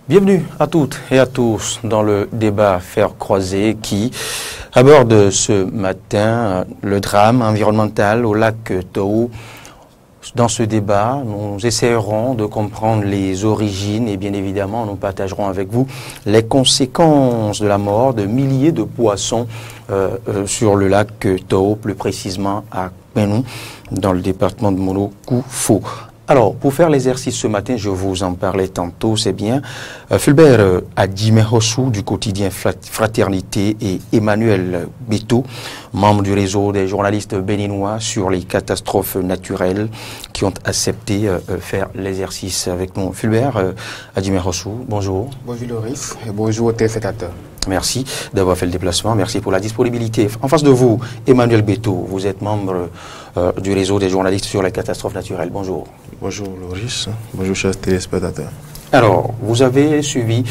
Bienvenue à toutes et à tous dans le débat Fer croisé qui aborde ce matin le drame environnemental au lac Tahoe. Dans ce débat, nous essaierons de comprendre les origines et bien évidemment, nous partagerons avec vous les conséquences de la mort de milliers de poissons sur le lac Tahoe, plus précisément à Kpenou, dans le département de Molo-Koufou. Alors, pour faire l'exercice ce matin, je vous en parlais tantôt, c'est bien, Fulbert Adjimehossou du quotidien Fraternité et Emmanuel Beto, membre du réseau des journalistes béninois sur les catastrophes naturelles, qui ont accepté faire l'exercice avec nous. Fulbert Adjimehossou, bonjour. Bonjour Loris et bonjour aux téléspectateurs. Merci d'avoir fait le déplacement, merci pour la disponibilité. En face de vous, Emmanuel Beto, vous êtes membre du réseau des journalistes sur les catastrophes naturelles. Bonjour. Bonjour Loris, bonjour chers téléspectateurs. Alors, vous avez suivi,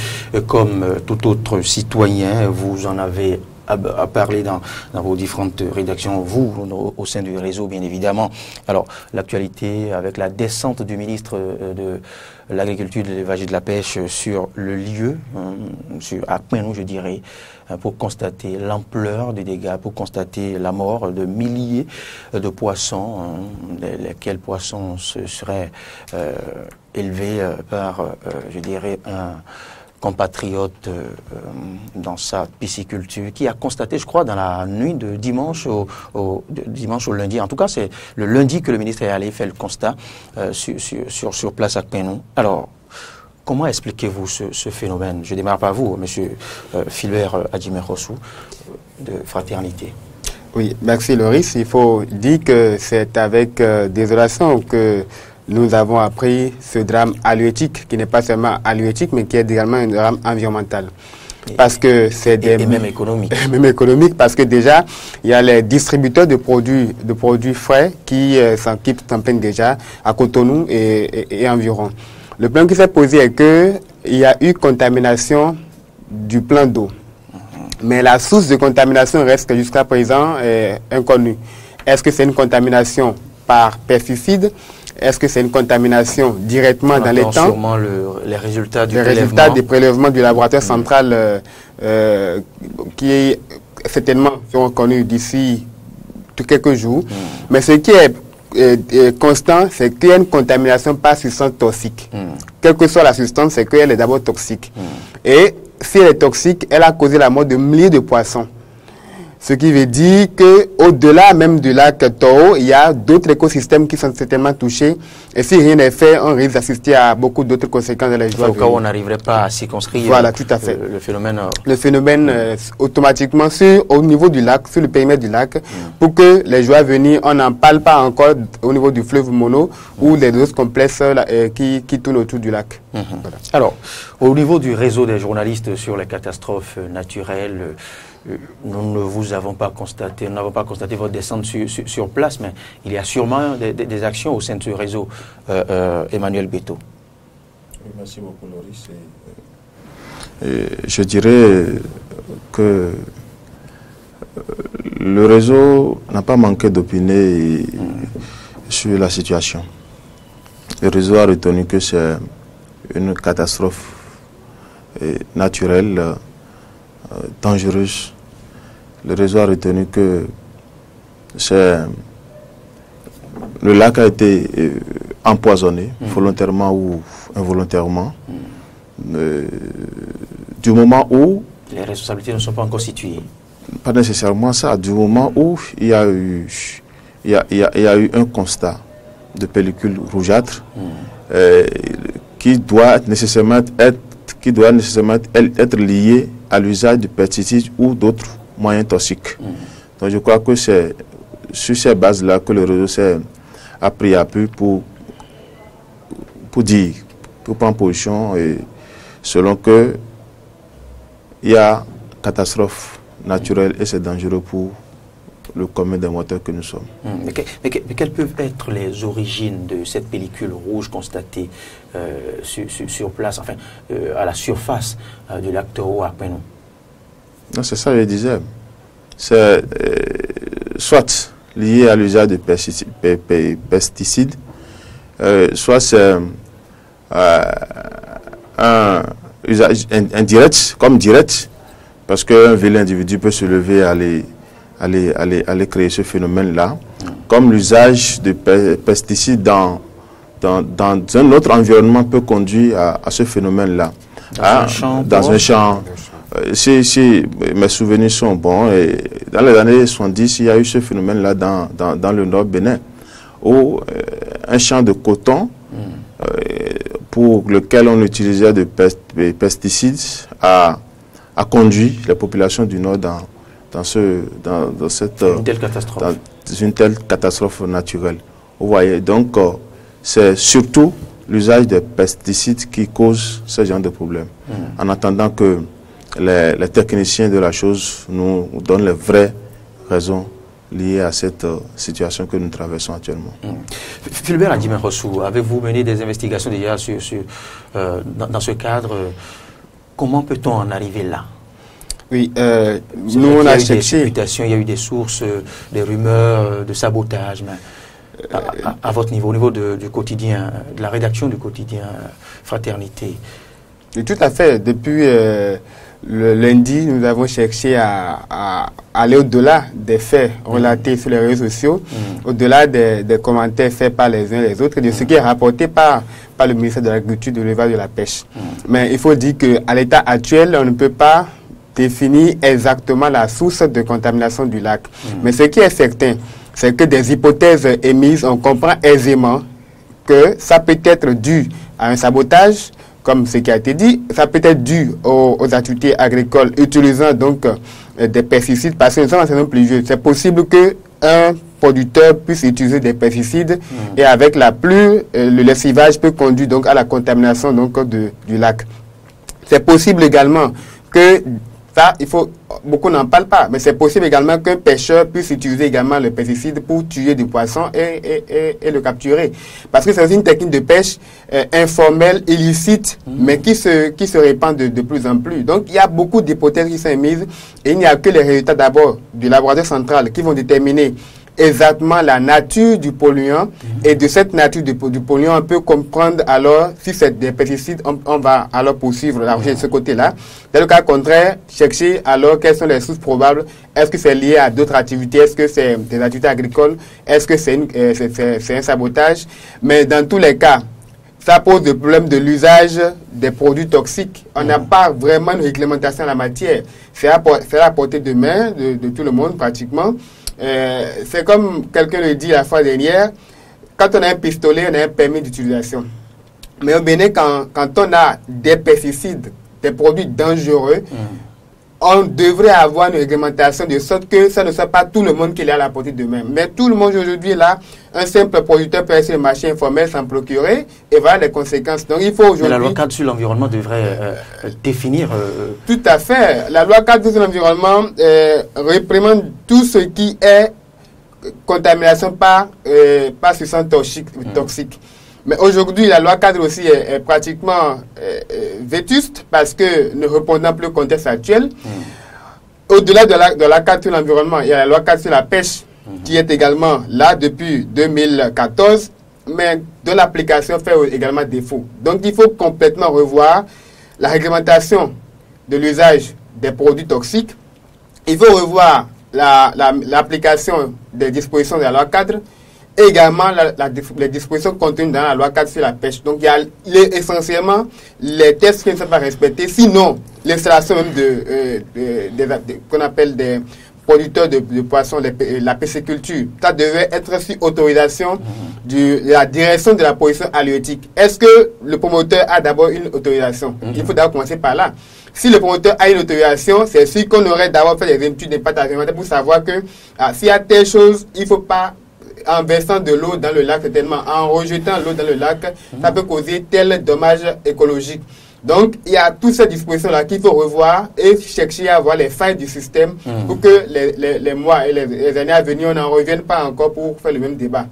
comme tout autre citoyen, vous en avez à parler dans vos différentes rédactions, vous, au sein du réseau, bien évidemment. Alors, l'actualité avec la descente du ministre de l'Agriculture, de l'Élevage et de la Pêche sur le lieu, à Kpenou, je dirais, pour constater l'ampleur des dégâts, pour constater la mort de milliers de poissons, lesquels poissons seraient élevés par, je dirais, un compatriote dans sa pisciculture, qui a constaté, je crois, dans la nuit de dimanche au lundi. En tout cas, c'est le lundi que le ministre est allé faire le constat sur place à Kpenou. Alors, comment expliquez-vous ce phénomène? Je démarre par vous, monsieur Fulbert Adjimehossou, de Fraternité. Oui, merci Loris. Il faut dire que c'est avec désolation que nous avons appris ce drame halieutique, qui n'est pas seulement halieutique, mais qui est également un drame environnemental. Parce que c'est et même économique. Même économique, parce que déjà, il y a les distributeurs de produits frais qui s'en plaignent déjà à Cotonou et environ. Le problème qui s'est posé est qu'il y a eu contamination du plan d'eau. Mais la source de contamination reste jusqu'à présent inconnue. Est-ce que c'est une contamination par pesticides? Est-ce que c'est une contamination directement dans les temps? Sûrement les résultats des prélèvements du laboratoire central qui certainement seront connus d'ici quelques jours. Mais ce qui est constant, c'est qu'il y a une contamination par substance toxique. Quelle que soit la substance, c'est qu'elle est d'abord toxique. Et si elle est toxique, elle a causé la mort de milliers de poissons. Ce qui veut dire qu'au-delà même du lac Tahoe, il y a d'autres écosystèmes qui sont certainement touchés. Et si rien n'est fait, on risque d'assister à beaucoup d'autres conséquences dans les jours à venir. Au cas où on n'arriverait pas à circonscrire voilà, tout à fait. Le phénomène. Le phénomène automatiquement au niveau du lac, sur le périmètre du lac, pour que les jours à venir, on n'en parle pas encore au niveau du fleuve Mono ou les autres complexes qui tournent autour du lac. Voilà. Alors, au niveau du réseau des journalistes sur les catastrophes naturelles, nous ne vous avons pas constaté, nous n'avons pas constaté votre descente sur place, mais il y a sûrement des actions au sein de ce réseau. Emmanuel Beto. Oui, merci beaucoup, Loris. Je dirais que le réseau n'a pas manqué d'opiner sur la situation. Le réseau a retenu que c'est une catastrophe naturelle dangereuse. Le réseau a retenu que le lac a été empoisonné, volontairement ou involontairement, du moment où... Les responsabilités ne sont pas encore situées. Pas nécessairement ça, du moment où il y a eu un constat de pellicule rougeâtre qui doit nécessairement être lié à l'usage de pesticides ou d'autres moyens toxiques. Donc je crois que c'est sur ces bases-là que le réseau a pris appui pour prendre position, et selon que il y a catastrophe naturelle et c'est dangereux pour le commun des mortels que nous sommes. Mais quelles peuvent être les origines de cette pellicule rouge constatée sur place, enfin à la surface du lac Tahoe à Kpenou? Non, c'est ça que je disais. C'est soit lié à l'usage de pesticides, soit c'est usage indirect comme direct, parce qu'un vilain individu peut se lever à aller créer ce phénomène-là, comme l'usage de pesticides dans un autre environnement peut conduire à ce phénomène-là. Dans un champ. Si mes souvenirs sont bons, et dans les années 70, il y a eu ce phénomène-là dans le nord Bénin, où un champ de coton pour lequel on utilisait des pesticides a conduit les populations du nord dans une telle catastrophe naturelle. Vous voyez, donc c'est surtout l'usage des pesticides qui cause ce genre de problème. En attendant que les techniciens de la chose nous donnent les vraies raisons liées à cette situation que nous traversons actuellement. Philbert Adjimé-Rossou, avez-vous mené des investigations déjà dans ce cadre? Comment peut-on en arriver là? Oui, nous on a cherché. Il y a eu des sources, des rumeurs de sabotage, mais à votre niveau, au niveau du quotidien, de la rédaction du quotidien Fraternité. Oui, tout à fait. Depuis le lundi, nous avons cherché à aller au-delà des faits relatés sur les réseaux sociaux, au-delà des commentaires faits par les uns et les autres, de ce qui est rapporté par le ministère de l'Agriculture, de l'Élevage et de la Pêche. Mais il faut dire qu'à l'état actuel, on ne peut pas définir exactement la source de contamination du lac. Mais ce qui est certain, c'est que des hypothèses émises, on comprend aisément que ça peut être dû à un sabotage, comme ce qui a été dit, ça peut être dû aux activités agricoles utilisant donc des pesticides, parce que nous sommes en saison pluvieuse. C'est possible qu'un producteur puisse utiliser des pesticides et avec la pluie, le lessivage peut conduire donc à la contamination donc du lac. C'est possible également que ça, beaucoup n'en parlent pas, mais c'est possible également qu'un pêcheur puisse utiliser également le pesticide pour tuer du poisson et le capturer. Parce que c'est une technique de pêche informelle, illicite, mais qui se répand de plus en plus. Donc, il y a beaucoup d'hypothèses qui sont émises et il n'y a que les résultats d'abord du laboratoire central qui vont déterminer exactement la nature du polluant et de cette nature du polluant on peut comprendre alors si c'est des pesticides, on va alors poursuivre la recherche de ce côté-là. Dans le cas contraire, chercher alors quelles sont les sources probables. Est-ce que c'est lié à d'autres activités? Est-ce que c'est des activités agricoles? Est-ce que c'est un sabotage? Mais dans tous les cas, ça pose le problème de l'usage des produits toxiques. On n'a pas vraiment une réglementation en la matière. C'est à la portée de main de tout le monde pratiquement. C'est comme quelqu'un le dit la fois dernière, quand on a un pistolet, on a un permis d'utilisation. Mais au Bénin, quand on a des pesticides, des produits dangereux, on devrait avoir une réglementation de sorte que ça ne soit pas tout le monde qui est à la portée de main. Mais tout le monde aujourd'hui est là, un simple producteur peut aller sur le marché informel s'en procurer et voilà les conséquences. Donc il faut aujourd'hui... La loi cadre sur l'environnement devrait définir... Tout à fait. La loi cadre sur l'environnement réprimande tout ce qui est contamination par substance toxique. Mais aujourd'hui, la loi cadre aussi est pratiquement vétuste parce que ne répondant plus au contexte actuel. Au-delà de la cadre sur l'environnement, il y a la loi cadre sur la pêche qui est également là depuis 2014, mais dont l'application fait également défaut. Donc il faut complètement revoir la réglementation de l'usage des produits toxiques. Il faut revoir l'application des dispositions de la loi cadre. Également les dispositions contenues dans la loi cadre sur la pêche. Donc il y a essentiellement les tests qui ne sont pas respectés. Sinon, l'installation même qu'on appelle des producteurs de poissons, la pisciculture, ça devait être sous autorisation de la direction de la production halieutique. Est-ce que le promoteur a d'abord une autorisation? Il faut d'abord commencer par là. Si le promoteur a une autorisation, c'est sûr qu'on aurait d'abord fait des études d'impact environnemental pour savoir que s'il y a telle chose, il ne faut pas, en versant de l'eau dans le lac, certainement, en rejetant l'eau dans le lac, ça peut causer tel dommage écologique. Donc, il y a toutes ces dispositions-là qu'il faut revoir et chercher à voir les failles du système pour que les mois et les années à venir, on n'en revienne pas encore pour faire le même débat.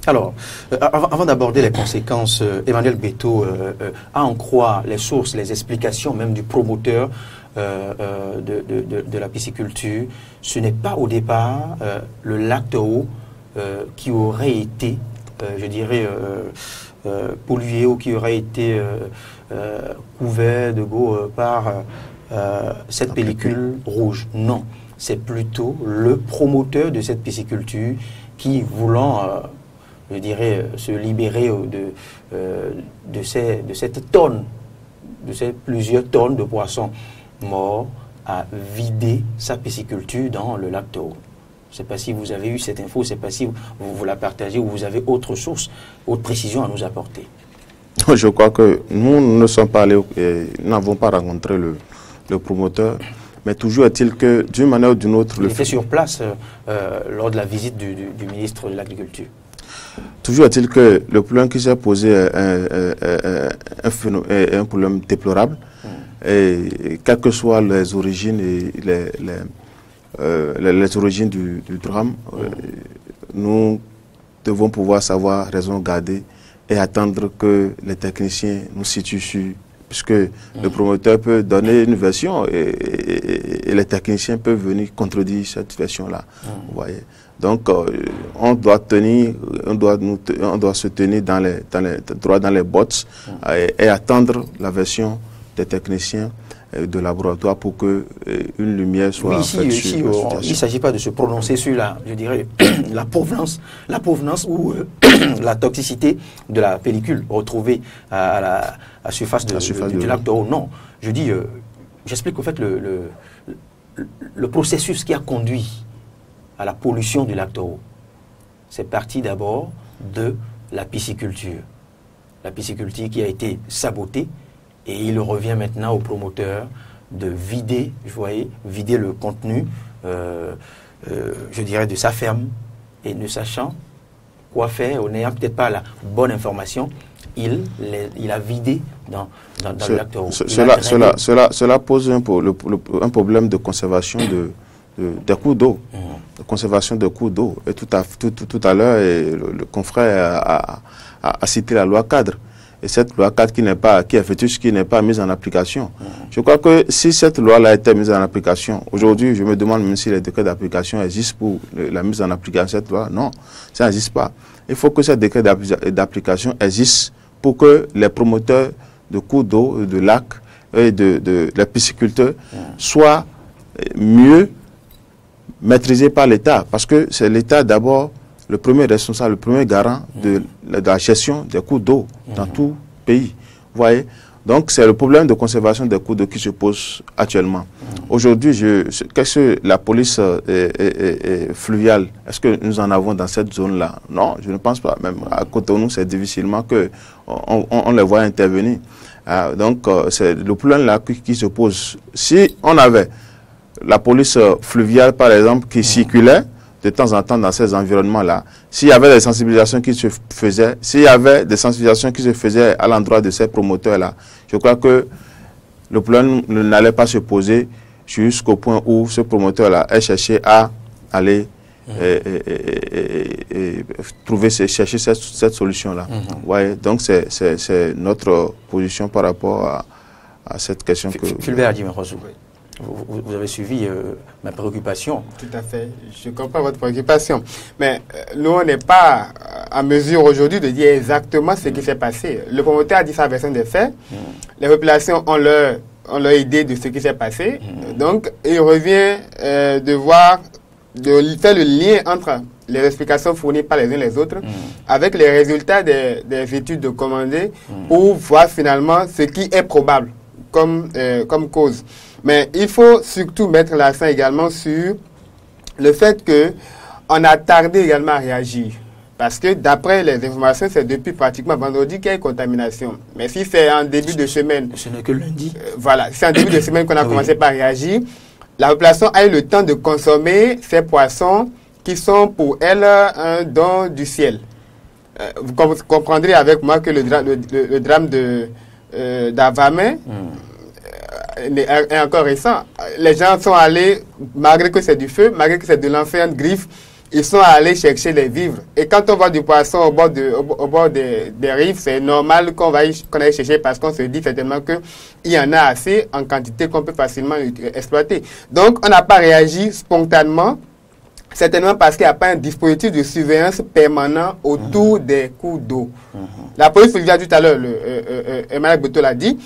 Alors, avant d'aborder les conséquences, Emmanuel Beto, à en croire les sources, les explications même du promoteur de la pisciculture, ce n'est pas au départ le lac Tahoe qui aurait été, je dirais, pollué ou qui aurait été couvert de go par cette pellicule rouge. Non, c'est plutôt le promoteur de cette pisciculture qui, voulant, je dirais, se libérer de cette tonne, de ces plusieurs tonnes de poissons morts, a vidé sa pisciculture dans le lac Toro. Je ne sais pas si vous avez eu cette info, je ne sais pas si vous la partagez ou vous avez autre source, autre précision à nous apporter. Je crois que nous ne sommes pas allés, n'avons pas rencontré le promoteur, mais toujours est-il que d'une manière ou d'une autre... Il était sur place lors de la visite du ministre de l'Agriculture. Toujours est-il que le problème qui s'est posé est un problème déplorable, et quelles que soient les origines et les origines du drame, nous devons pouvoir savoir raison garder et attendre que les techniciens nous situent sur, puisque le promoteur peut donner une version et les techniciens peuvent venir contredire cette version-là. Vous voyez. Donc, on doit se tenir droit dans les bottes et attendre la version des techniciens de laboratoire pour que une lumière soit faite sur la situation. Il ne s'agit pas de se prononcer sur je dirais, la provenance ou la toxicité de la pellicule retrouvée à la surface du lac Toro. Non, je dis, j'explique au fait le processus qui a conduit à la pollution du lac Toro. C'est parti d'abord de la pisciculture. La pisciculture qui a été sabotée. Et il revient maintenant au promoteur de vider, vider le contenu, je dirais, de sa ferme. Et ne sachant quoi faire, ou n'ayant peut-être pas la bonne information, il a vidé dans le lac Toro. Cela pose un problème de conservation des cours d'eau. De conservation des cours d'eau. Et tout à l'heure, le confrère a cité la loi cadre. Et cette loi 4 qui est fétiche, qui n'est pas mise en application. Je crois que si cette loi-là était mise en application, aujourd'hui, je me demande même si les décrets d'application existent pour la mise en application de cette loi. Non, ça n'existe pas. Il faut que ces décrets d'application existent pour que les promoteurs de cours d'eau, de lacs et de la pisciculture soient mieux maîtrisés par l'État. Parce que c'est l'État d'abord le premier responsable, le premier garant de la gestion des cours d'eau dans tout pays. Vous voyez? Donc, c'est le problème de conservation des cours d'eau qui se pose actuellement. Aujourd'hui, qu'est-ce que la police fluviale, est-ce que nous en avons dans cette zone-là? Non, je ne pense pas. Même à Cotonou, c'est difficilement qu'on les voit intervenir. Donc, c'est le problème-là qui se pose. Si on avait la police fluviale, par exemple, qui circulait de temps en temps dans ces environnements-là, s'il y avait des sensibilisations qui se faisaient, à l'endroit de ces promoteurs-là, je crois que le problème n'allait pas se poser jusqu'au point où ce promoteur-là ait cherché à aller chercher cette solution-là. Ouais, donc c'est notre position par rapport à cette question que... Fulbert Adjimé-Rosou, vous avez suivi ma préoccupation. Tout à fait. Je comprends votre préoccupation. Mais nous, on n'est pas en mesure aujourd'hui de dire exactement ce qui s'est passé. Le promoteur a dit sa version des faits. Les populations ont leur idée de ce qui s'est passé. Donc, il revient de faire le lien entre les explications fournies par les uns les autres avec les résultats des études de commandées pour voir finalement ce qui est probable comme cause. Mais il faut surtout mettre l'accent également sur le fait qu'on a tardé également à réagir. Parce que d'après les informations, c'est depuis pratiquement vendredi qu'il y a eu contamination. Mais si c'est en début de semaine... Ce n'est que lundi. Voilà, c'est en début de semaine qu'on a commencé par réagir. La population a eu le temps de consommer ces poissons qui sont pour elle un don du ciel. Vous comprendrez avec moi que le drame d'Avamé est encore récent. Les gens sont allés, malgré que c'est du feu, malgré que c'est de l'enfer de griffe, ils sont allés chercher les vivres. Et quand on voit du poisson au bord des rives, c'est normal qu'on aille chercher parce qu'on se dit certainement qu'il y en a assez en quantité qu'on peut facilement exploiter. Donc, on n'a pas réagi spontanément certainement parce qu'il n'y a pas un dispositif de surveillance permanent autour des cours d'eau. La police fluviale, tout à l'heure, Emmanuel Beto l'a dit,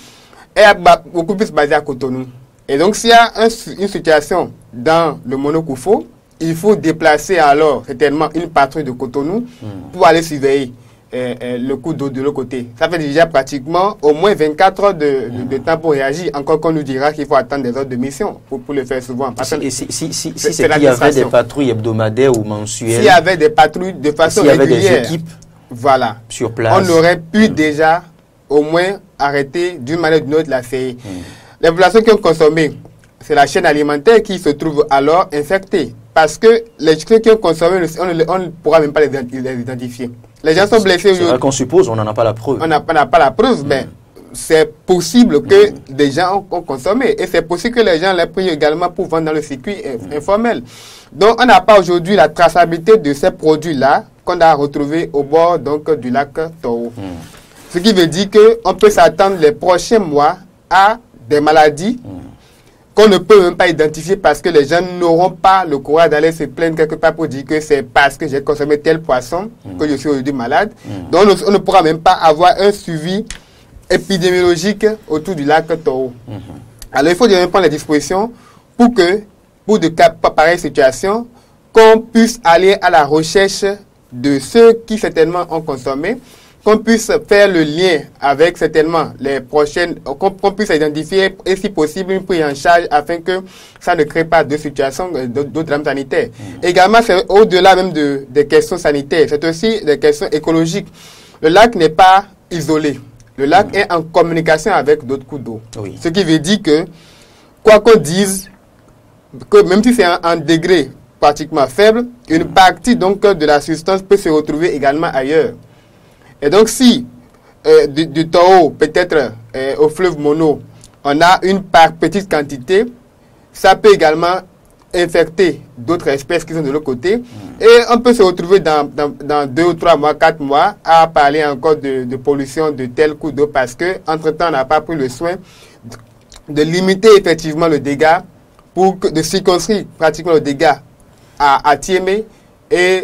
est beaucoup plus basée à Cotonou. Et donc, s'il y a une situation dans le Monokoufo, il faut déplacer alors certainement une patrouille de Cotonou pour aller surveiller le cours d'eau de l'autre côté. Ça fait déjà pratiquement au moins 24 heures de temps pour réagir. Encore qu'on nous dira qu'il faut attendre des ordres de mission pour le faire souvent. Et si c'est qu'il y avait des patrouilles hebdomadaires ou mensuelles, s'il y avait des patrouilles de façon régulière, s'il y avait des équipes voilà, sur place, on aurait pu déjà au moins arrêter d'une manière ou d'une autre la série. Les populations qui ont consommé, c'est la chaîne alimentaire qui se trouve alors infectée. Parce que les gens qui ont consommé, on ne pourra même pas les identifier. Les gens sont blessés aujourd'hui. C'est vrai qu'on suppose, on n'en a pas la preuve. On n'a pas la preuve, mais c'est possible que des gens ont consommé. Et c'est possible que les gens l'aient pris également pour vendre dans le circuit informel. Donc, on n'a pas aujourd'hui la traçabilité de ces produits-là qu'on a retrouvés au bord donc, du lac Toro. Ce qui veut dire qu'on peut s'attendre les prochains mois à des maladies qu'on ne peut même pas identifier parce que les gens n'auront pas le courage d'aller se plaindre quelque part pour dire que c'est parce que j'ai consommé tel poisson que je suis aujourd'hui malade. Donc on ne pourra même pas avoir un suivi épidémiologique autour du lac Toro. Alors il faut bien prendre les dispositions pour de cas pareilles situations, qu'on puisse aller à la recherche de ceux qui certainement ont consommé, qu'on puisse faire le lien avec certainement les prochaines, qu'on puisse identifier et si possible une prise en charge afin que ça ne crée pas de situations, d'autres drames sanitaires. Également, c'est au-delà même des questions sanitaires, c'est aussi des questions écologiques. Le lac n'est pas isolé. Le lac est en communication avec d'autres cours d'eau. Oui. Ce qui veut dire que, quoi qu'on dise, que même si c'est un degré pratiquement faible, une partie donc de la substance peut se retrouver également ailleurs. Et donc, si du Toro, peut-être au fleuve Mono, on a une petite quantité, ça peut également infecter d'autres espèces qui sont de l'autre côté. Et on peut se retrouver dans 2 ou 3 mois, 4 mois, à parler encore de pollution de tel coup d'eau parce qu'entre-temps, on n'a pas pris le soin de limiter effectivement le dégât, de circonscrire pratiquement le dégât à Thiémé. Et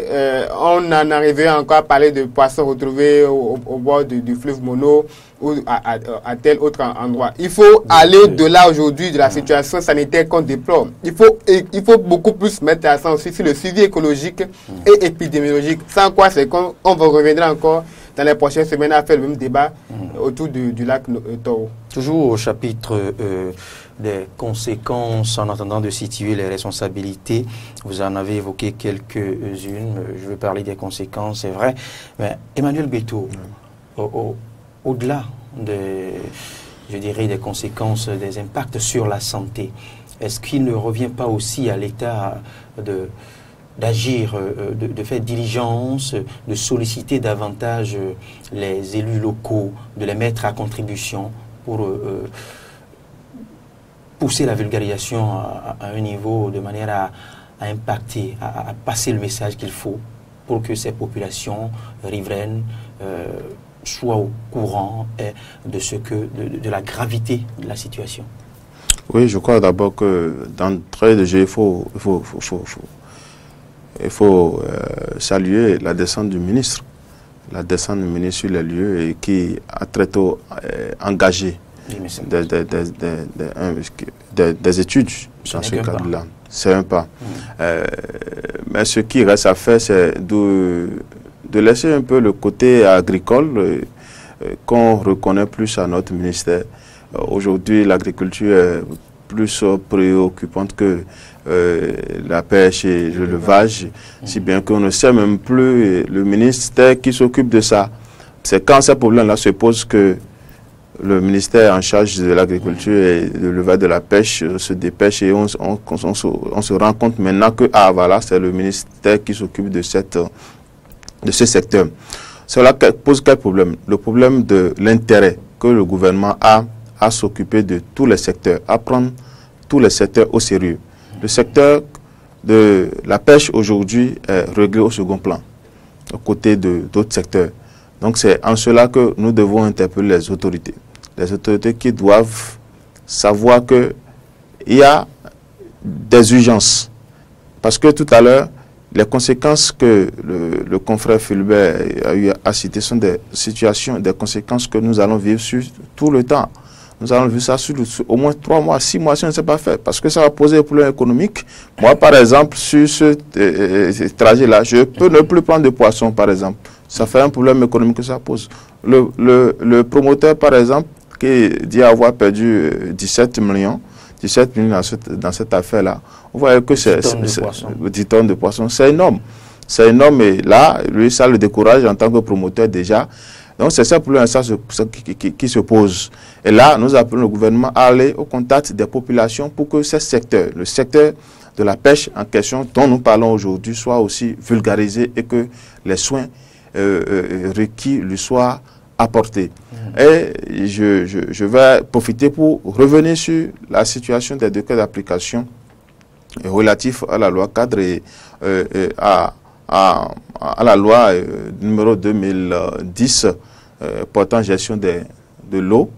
on en arrivait encore à parler de poissons retrouvés au bord du fleuve Mono ou à tel autre endroit. Il faut aller au-delà aujourd'hui de la situation sanitaire qu'on déplore. Il faut beaucoup plus mettre l'accent aussi sur le suivi écologique et épidémiologique. Sans quoi, c'est qu'on reviendra encore dans les prochaines semaines à faire le même débat autour du lac Toro. Toujours au chapitre des conséquences, en attendant de situer les responsabilités, vous en avez évoqué quelques-unes. Je veux parler des conséquences, c'est vrai. Mais Emmanuel Beto, au-delà je dirais, des conséquences, des impacts sur la santé, est-ce qu'il ne revient pas aussi à l'État d'agir, de faire diligence, de solliciter davantage les élus locaux, de les mettre à contribution pour pousser la vulgarisation à un niveau de manière à impacter, à passer le message qu'il faut pour que ces populations riveraines soient au courant de la gravité de la situation? Oui, je crois d'abord que d'entrée de jeu, il faut saluer la descente du ministre. La descente du ministre sur les lieux et qui a très tôt engagé des études dans ce cadre-là. C'est un pas. Mais ce qui reste à faire, c'est de laisser un peu le côté agricole qu'on reconnaît plus à notre ministère. Aujourd'hui, l'agriculture est plus préoccupante que la pêche et l'élevage, si bien qu'on ne sait même plus le ministère qui s'occupe de ça. C'est quand ces problèmes-là se posent que le ministère en charge de l'agriculture et de l'élevage de la pêche se dépêche et on se rend compte maintenant que voilà, c'est le ministère qui s'occupe de ce secteur. Cela pose quel problème? Le problème de l'intérêt que le gouvernement a à s'occuper de tous les secteurs, à prendre tous les secteurs au sérieux. Le secteur de la pêche aujourd'hui est réglé au second plan, aux côtés d'autres secteurs. Donc c'est en cela que nous devons interpeller les autorités. Les autorités qui doivent savoir qu'il y a des urgences. Parce que tout à l'heure, les conséquences que le confrère Fulbert a eu à citer sont des situations, des conséquences que nous allons vivre sur tout le temps. Nous allons vivre ça sur au moins 3 mois, 6 mois si on ne sait pas faire, parce que ça va poser des problèmes économiques. Moi, par exemple, sur ce trajet-là, je peux ne plus prendre de poisson, par exemple. Ça fait un problème économique que ça pose. Le promoteur, par exemple, qui dit avoir perdu 17 millions dans cette affaire-là, on voit que c'est 10 tonnes de poissons. C'est énorme. C'est énorme et là, lui, ça le décourage en tant que promoteur déjà. Donc c'est ça problème qui se pose. Et là, nous appelons le gouvernement à aller au contact des populations pour que ce secteur, le secteur de la pêche en question dont nous parlons aujourd'hui, soit aussi vulgarisé et que les soins requis lui soient apportés. Et je vais profiter pour revenir sur la situation des décrets d'application relatifs à la loi cadre et à la loi numéro 2010 portant gestion de l'eau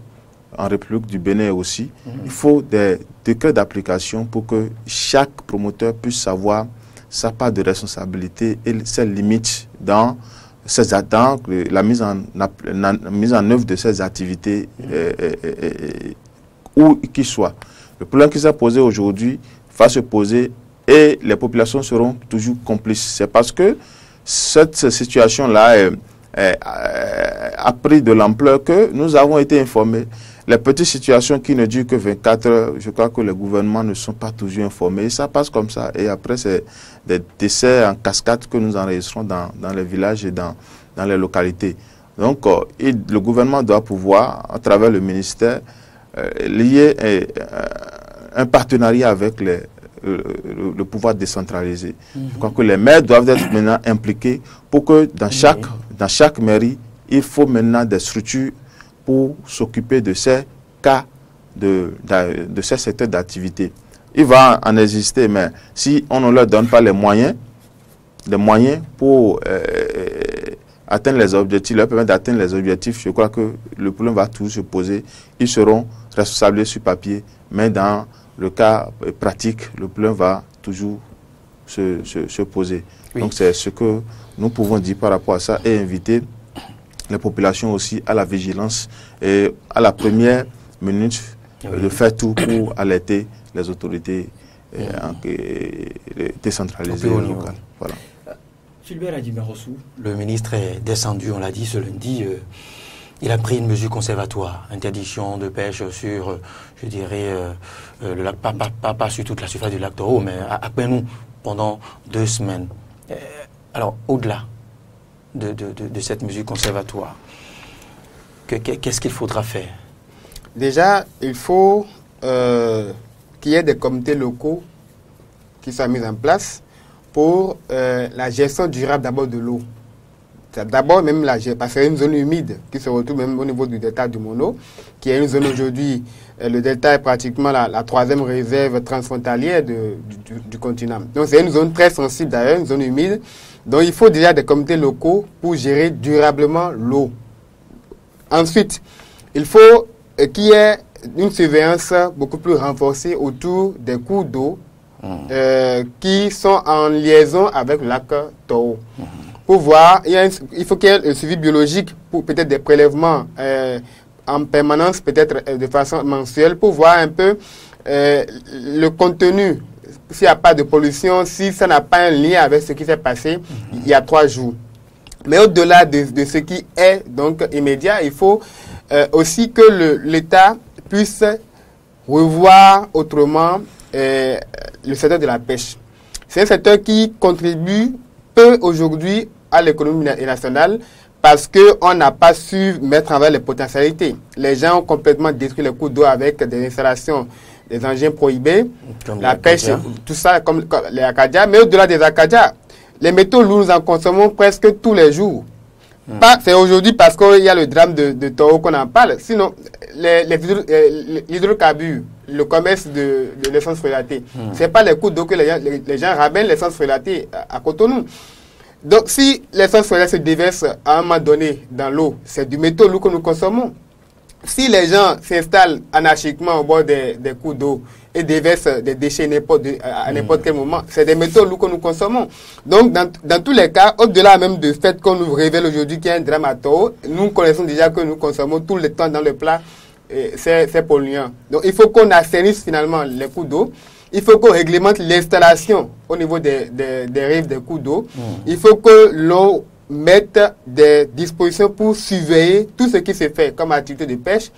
en République du Bénin aussi. Il faut des décrets d'application pour que chaque promoteur puisse savoir sa part de responsabilité et ses limites dans ses attentes, la mise en œuvre de ces activités où qu'il soit. Le problème qui s'est posé aujourd'hui va se poser et les populations seront toujours complices. C'est parce que cette situation-là a pris de l'ampleur que nous avons été informés. Les petites situations qui ne durent que 24 heures, je crois que les gouvernements ne sont pas toujours informés. Et ça passe comme ça. Et après, c'est des décès en cascade que nous enregistrons dans les villages et dans les localités. Donc, le gouvernement doit pouvoir, à travers le ministère, lier un partenariat avec le pouvoir décentralisé. Je crois que les maires doivent être maintenant impliqués pour que dans chaque mairie, il faut maintenant des structures pour s'occuper de ces cas, de ces secteurs d'activité. Il va en exister, mais si on ne leur donne pas les moyens pour atteindre les objectifs, leur permettre d'atteindre les objectifs, je crois que le problème va toujours se poser. Ils seront responsables sur papier, mais dans le cas pratique, le problème va toujours se poser. Oui. Donc c'est ce que nous pouvons dire par rapport à ça et inviter les populations aussi à la vigilance et à la première minute de faire tout pour alerter les autorités décentralisées locales. Voilà. Fulbert Adjimé-Rossou, le ministre est descendu, on l'a dit ce lundi, il a pris une mesure conservatoire, interdiction de pêche sur, je dirais, le lac, pas sur toute la surface du lac Toro, mais à Penou pendant 2 semaines. Alors, au-delà de cette mesure conservatoire, qu'est-ce qu'il faudra faire? Déjà, il faut qu'il y ait des comités locaux qui soient mis en place pour la gestion durable d'abord de l'eau. D'abord même parce que c'est une zone humide qui se retrouve même au niveau du delta du Mono, qui est une zone aujourd'hui, le delta est pratiquement la 3e réserve transfrontalière du continent. Donc c'est une zone très sensible d'ailleurs, une zone humide. Donc il faut déjà des comités locaux pour gérer durablement l'eau. Ensuite, il faut qu'il y ait une surveillance beaucoup plus renforcée autour des cours d'eau qui sont en liaison avec le lac Toro. Pour voir, il faut qu'il y ait un suivi biologique pour peut-être des prélèvements en permanence, peut-être de façon mensuelle, pour voir un peu le contenu, s'il n'y a pas de pollution, si ça n'a pas un lien avec ce qui s'est passé il y a 3 jours. Mais au-delà de ce qui est donc immédiat, il faut aussi que l'État puisse revoir autrement le secteur de la pêche. C'est un secteur qui contribue peu aujourd'hui à l'économie nationale parce qu'on n'a pas su mettre en valeur les potentialités. Les gens ont complètement détruit les cours d'eau avec des installations, des engins prohibés, comme la pêche, tout ça, comme les acadias. Mais au-delà des acadias, les métaux lourds, nous en consommons presque tous les jours. C'est aujourd'hui parce qu'il y a le drame de Toro qu'on en parle. Sinon, l'hydrocarbure, le commerce de l'essence frelatée, ce n'est pas les cours d'eau que les gens ramènent l'essence frelatée à Cotonou. Donc, si l'essence frelatée se déverse à un moment donné dans l'eau, c'est du métaux lourd que nous consommons. Si les gens s'installent anarchiquement au bord des cours d'eau et déverse des déchets à n'importe quel moment. C'est des métaux lourds que nous consommons. Donc, dans tous les cas, au-delà même du fait qu'on nous révèle aujourd'hui qu'il y a un drame à Toro, nous connaissons déjà que nous consommons tout le temps dans le plat ces polluants. Donc, il faut qu'on assainisse finalement les cours d'eau. Il faut qu'on réglemente l'installation au niveau des rives des cours d'eau. Il faut que l'on mette des dispositions pour surveiller tout ce qui se fait comme activité de pêche,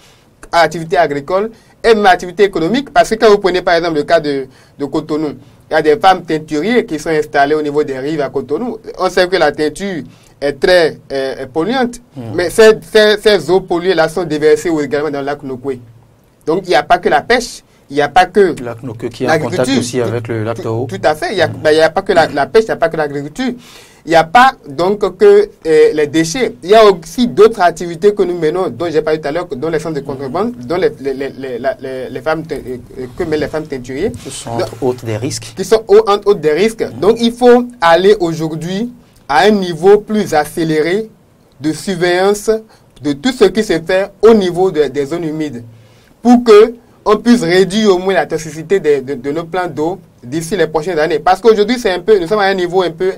activité agricole et même activité économique. Parce que quand vous prenez par exemple le cas de Cotonou, il y a des femmes teinturiers qui sont installées au niveau des rives à Cotonou. On sait que la teinture est très polluante, mais ces eaux polluées-là sont déversées également dans le lac Nokoué. Donc il n'y a pas que la pêche, il n'y a pas que le lac Nokoué qui est en contact aussi avec le lac Toro. Tout à fait, il n'y a pas que la pêche, il n'y a pas que l'agriculture. Il n'y a pas donc que les déchets. Il y a aussi d'autres activités que nous menons, dont j'ai parlé tout à l'heure, dont les centres de contrebande, dont les femmes que mènent les femmes teinturiers. Ce sont entre autres des risques. Qui sont entre autres des risques. Donc il faut aller aujourd'hui à un niveau plus accéléré de surveillance de tout ce qui se fait au niveau des zones humides, pour que on puisse réduire au moins la toxicité de nos plans d'eau d'ici les prochaines années. Parce qu'aujourd'hui, nous sommes à un niveau un peu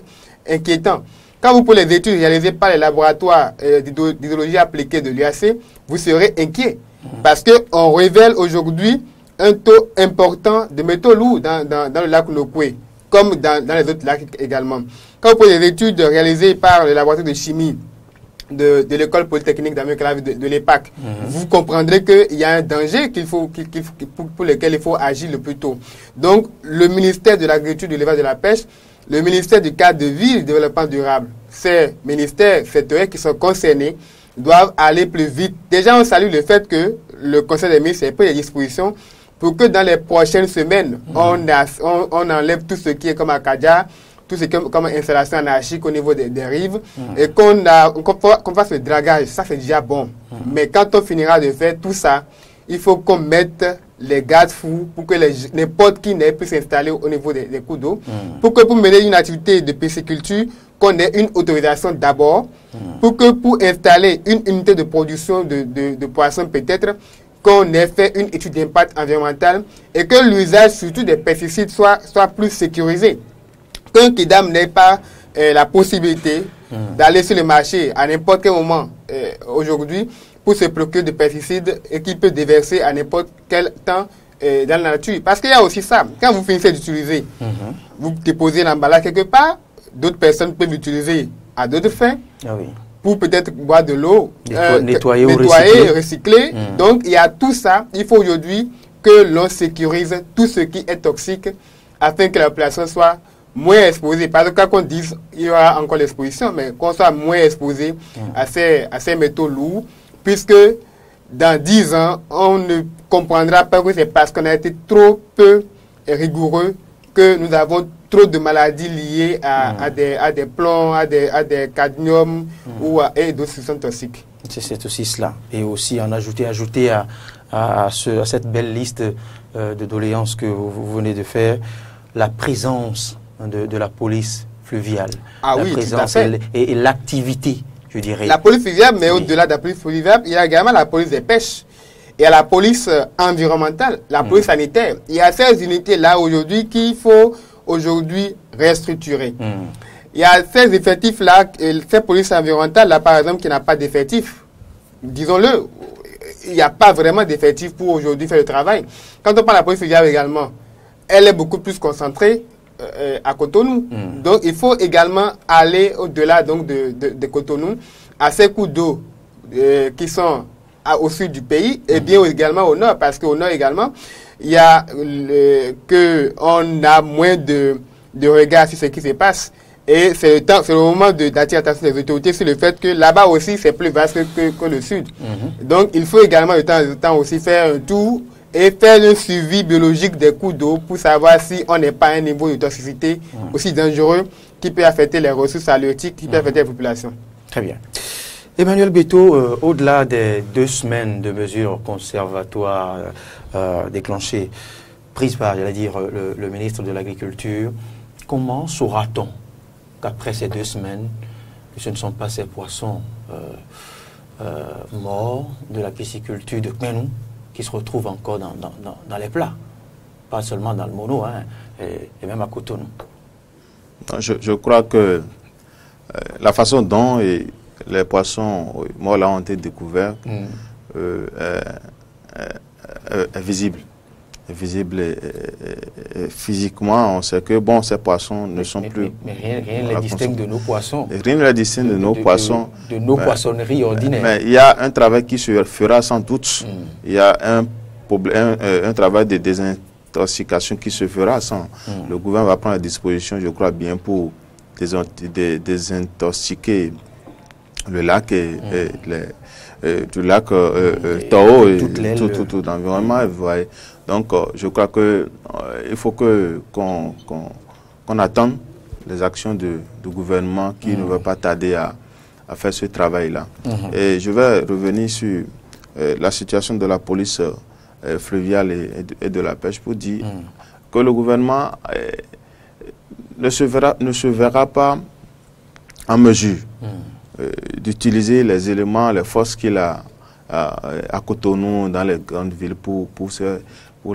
inquiétant. Quand vous prenez les études réalisées par les laboratoires d'hydrologie appliquée de l'UAC, vous serez inquiet. Parce qu'on révèle aujourd'hui un taux important de métaux lourds dans le lac Nokoué, comme dans les autres lacs également. Quand vous prenez les études réalisées par le laboratoire de chimie de l'école polytechnique d'Amérique de l'EPAC, vous comprendrez qu'il y a un danger pour lequel il faut agir le plus tôt. Donc, le ministère de l'Agriculture, de l'Élevage et de la Pêche, le ministère du cadre de vie et du développement durable, ces ministères sectoriels qui sont concernés doivent aller plus vite. Déjà, on salue le fait que le Conseil des ministres ait pris des dispositions pour que dans les prochaines semaines, on enlève tout ce qui est comme Akadia, tout ce qui est comme installation anarchique au niveau des rives, et qu'on fasse le dragage. Ça, c'est déjà bon. Mais quand on finira de faire tout ça, il faut qu'on mette les garde-fous pour que n'importe qui n'ait pu s'installer au niveau des cours d'eau. Pour mener une activité de pisciculture, qu'on ait une autorisation d'abord. Pour installer une unité de production de poissons peut-être, qu'on ait fait une étude d'impact environnemental et que l'usage surtout des pesticides soit plus sécurisé. Qu'un kidam n'ait pas la possibilité d'aller sur le marché à n'importe quel moment aujourd'hui pour se procurer de pesticides et qui peut déverser à n'importe quel temps dans la nature. Parce qu'il y a aussi ça. Quand vous finissez d'utiliser, vous déposez l'emballage quelque part, d'autres personnes peuvent l'utiliser à d'autres fins. Pour peut-être boire de l'eau, nettoyer ou recycler. Donc, il y a tout ça. Il faut aujourd'hui que l'on sécurise tout ce qui est toxique afin que la population soit moins exposée. Parce que quand on dit qu'il y aura encore l'exposition, mais qu'on soit moins exposé à ces métaux lourds, puisque dans 10 ans, on ne comprendra pas que c'est parce qu'on a été trop peu rigoureux que nous avons trop de maladies liées à des plombs, à des cadmiums et d'autres substances toxiques. C'est aussi cela. Et aussi en ajouter à cette belle liste de doléances que vous venez de faire, la présence de la police fluviale. La présence et l'activité, je dirais. La police fluviale, mais au-delà de la police fluviale, il y a également la police des pêches. Il y a la police environnementale, la police sanitaire. Il y a ces unités-là aujourd'hui qu'il faut aujourd'hui restructurer. Il y a ces effectifs-là, ces polices environnementales-là, par exemple, qui n'a pas d'effectifs. Disons-le, il n'y a pas vraiment d'effectifs pour aujourd'hui faire le travail. Quand on parle de la police fluviale également, elle est beaucoup plus concentrée à Cotonou. Donc, il faut également aller au-delà de Cotonou, à ces cours d'eau qui sont au sud du pays et bien également au nord, parce qu'au nord également, il y a qu'on a moins de regard sur ce qui se passe. Et c'est le moment d'attirer l'attention des autorités sur le fait que là-bas aussi, c'est plus vaste que le sud. Donc, il faut également de temps en temps aussi faire un tour et faire un suivi biologique des cours d'eau pour savoir si on n'est pas à un niveau de toxicité aussi dangereux qui peut affecter les ressources halieutiques, qui peut affecter les populations. Très bien. Emmanuel Beto, au-delà des 2 semaines de mesures conservatoires déclenchées, prises par, le ministre de l'Agriculture, comment saura-t-on qu'après ces 2 semaines, ce ne sont pas ces poissons morts de la pisciculture de Kmenou qui se retrouvent encore dans les plats? pas seulement dans le Mono, hein, et même à Cotonou. Je crois que la façon dont les poissons morts là ont été découverts est visible. Et physiquement, on sait que bon, ces poissons ne sont plus... Mais rien ne les distingue de nos poissons. Rien ne les distingue de nos poissons. De nos poissonneries ordinaires. Mais il y a un travail qui se fera sans doute. Il y a un travail de désintoxication qui se fera sans. Le gouvernement va prendre la disposition, je crois bien, pour désintoxiquer le lac du lac Tao et tout l'environnement. Donc, je crois que il faut qu'on attende les actions du gouvernement qui ne va pas tarder à faire ce travail-là. Et je vais revenir sur la situation de la police fluviale et de la pêche pour dire que le gouvernement ne se verra pas en mesure d'utiliser les éléments, les forces qu'il a à Cotonou, dans les grandes villes, pour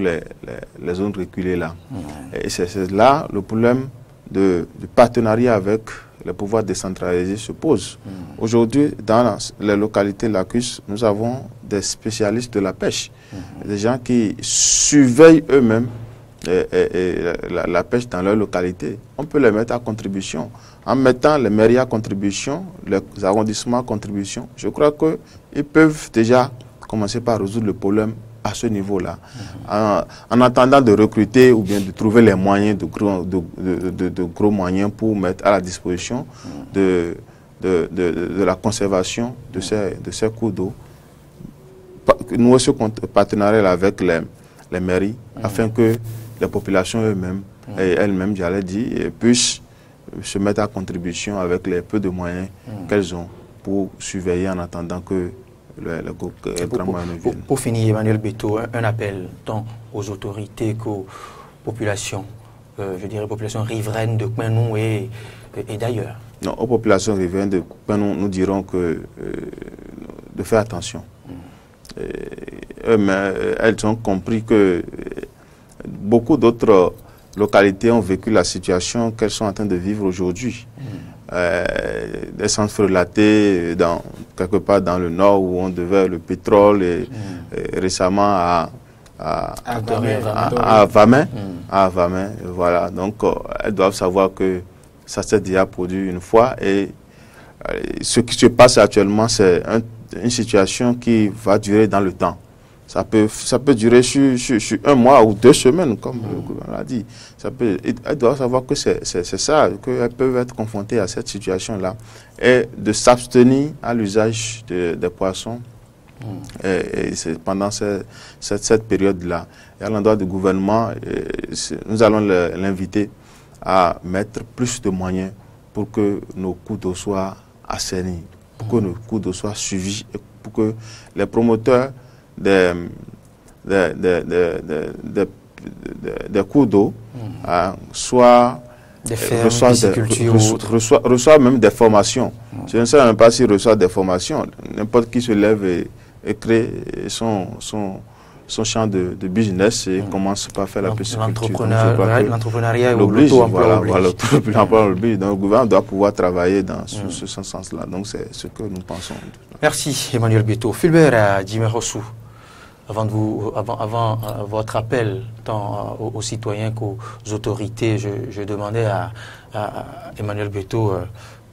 les zones reculées là. Et c'est là le problème du partenariat avec les pouvoirs décentralisés se pose. Aujourd'hui, dans les localités lacustres, nous avons des spécialistes de la pêche, des gens qui surveillent eux-mêmes la pêche dans leur localité. On peut les mettre à contribution. En mettant les mairies à contribution, les arrondissements à contribution, je crois qu'ils peuvent déjà commencer par résoudre le problème à ce niveau-là. En attendant de recruter ou bien de trouver les moyens, de gros moyens pour mettre à la disposition de la conservation de ces cours d'eau. Nous aussi partenariat avec les mairies afin que les populations elles-mêmes, j'allais dire, puissent se mettre à contribution avec les peu de moyens qu'elles ont pour surveiller en attendant que le grand moyen ne vienne. Pour finir, Emmanuel Beto, un appel tant aux autorités qu'aux populations, je dirais populations riveraines de Kouenou et d'ailleurs. Non, aux populations riveraines de Kouenou, nous dirons de faire attention. Elles ont compris que beaucoup d'autres localités ont vécu la situation qu'elles sont en train de vivre aujourd'hui. Des centres relatés quelque part dans le nord où on devait le pétrole et récemment à Vamey. Voilà. Donc elles doivent savoir que ça s'est déjà produit une fois et ce qui se passe actuellement, c'est une situation qui va durer dans le temps. Ça peut durer sur 1 mois ou 2 semaines, comme le gouvernement l'a dit. Elles doivent savoir que c'est ça, qu'elles peuvent être confrontées à cette situation-là. Et de s'abstenir à l'usage des poissons et c'est pendant cette période-là. Et à l'endroit du gouvernement, nous allons l'inviter à mettre plus de moyens pour que nos cours d'eau soient assainis, pour que nos cours d'eau soient suivis et pour que les promoteurs des cours d'eau reçoivent même des formations. Je ne sais même pas s'ils reçoivent des formations. N'importe qui se lève et crée son champ de business et commence par faire la pisciculture. L'entrepreneuriat et l'auto-emploi oblige. Donc le gouvernement doit pouvoir travailler dans ce sens-là. Donc c'est ce que nous pensons. Merci Emmanuel Beto. Fulbert Djimerossou, avant votre appel tant aux citoyens qu'aux autorités, je demandais à Emmanuel Beto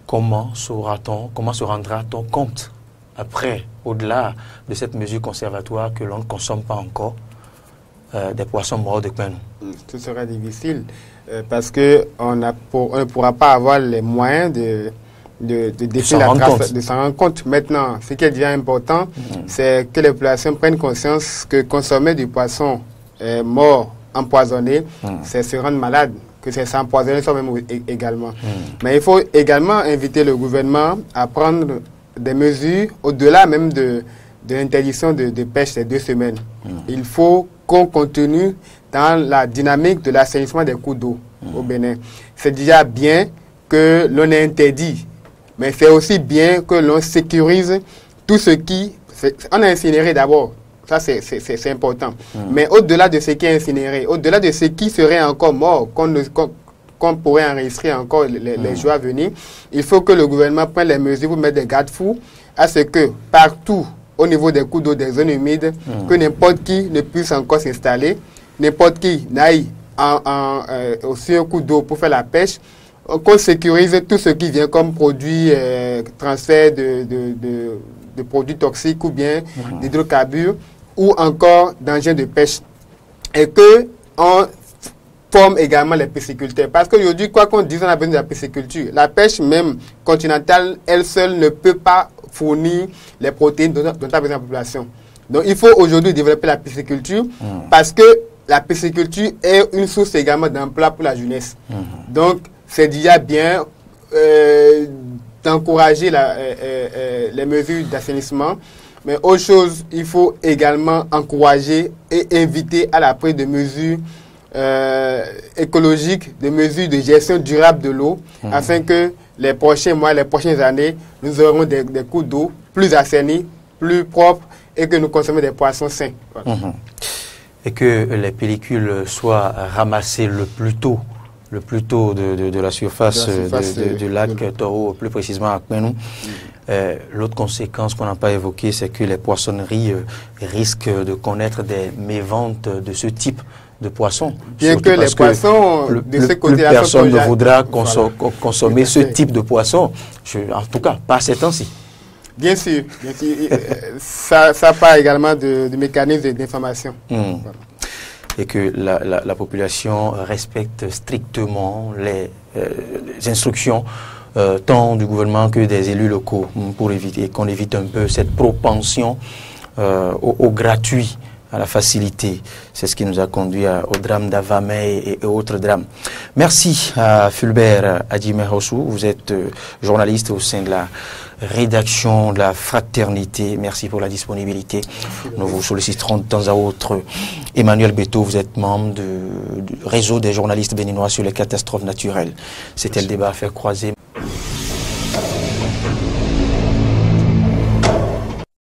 comment se rendra-t-on compte après, au-delà de cette mesure conservatoire que l'on ne consomme pas encore des poissons morts de Kouenou. Ce sera difficile parce qu'on ne pourra pas avoir les moyens de s'en rendre compte. Maintenant, ce qui est déjà important, c'est que les populations prennent conscience que consommer du poisson mort, empoisonné, c'est se rendre malade, que c'est s'empoisonner soi-même également. Mais il faut également inviter le gouvernement à prendre des mesures au-delà même de l'interdiction de pêche ces 2 semaines. Il faut qu'on continue dans la dynamique de l'assainissement des cours d'eau au Bénin. C'est déjà bien que l'on ait interdit, mais c'est aussi bien que l'on sécurise tout ce qui... On a incinéré d'abord Ça, c'est important. Mais au-delà de ce qui est incinéré, au-delà de ce qui serait encore mort, qu'on pourrait enregistrer encore les jours à venir, il faut que le gouvernement prenne les mesures pour mettre des garde-fous à ce que partout, au niveau des cours d'eau, des zones humides, que n'importe qui ne puisse encore s'installer, n'importe qui n'aille sur un coup d'eau pour faire la pêche, qu'on sécurise tout ce qui vient comme produit, transfert de produits toxiques ou bien d'hydrocarbures ou encore d'engins de pêche. Et qu'on forme également les pisciculteurs. Parce qu'aujourd'hui, quoi qu'on dise, on a besoin de la pisciculture. La pêche même continentale, elle seule ne peut pas fournir les protéines dont a besoin la population. Donc il faut aujourd'hui développer la pisciculture parce que la pisciculture est une source également d'emploi pour la jeunesse. Donc c'est déjà bien d'encourager les mesures d'assainissement. Mais autre chose, il faut également encourager et inviter à la prise de mesures écologiques, de mesures de gestion durable de l'eau, afin que les prochains mois, les prochaines années, nous aurons des cours d'eau plus assainis, plus propres et que nous consommons des poissons sains. Voilà. Et que les pellicules soient ramassées le plus tôt de la surface, du lac Toro, plus précisément à Kmenou. L'autre conséquence qu'on n'a pas évoquée, c'est que les poissonneries risquent de connaître des méventes de ce type de poissons. Bien que les poissons, de ce côté-là, personne ne voudra consommer ce type de poisson. En tout cas, pas ces temps-ci. Bien sûr. Ça part également de mécanismes d'information. Voilà. Et que la population respecte strictement les instructions tant du gouvernement que des élus locaux pour éviter qu'on évite un peu cette propension au gratuit, à la facilité. C'est ce qui nous a conduit au drame d'Avamey et autres drames. Merci à Fulbert Adjimehossou. Vous êtes journaliste au sein de la rédaction de la Fraternité. Merci pour la disponibilité. Nous vous solliciterons de temps à autre. Emmanuel Beto, vous êtes membre du réseau des journalistes béninois sur les catastrophes naturelles. C'était le débat à faire croiser.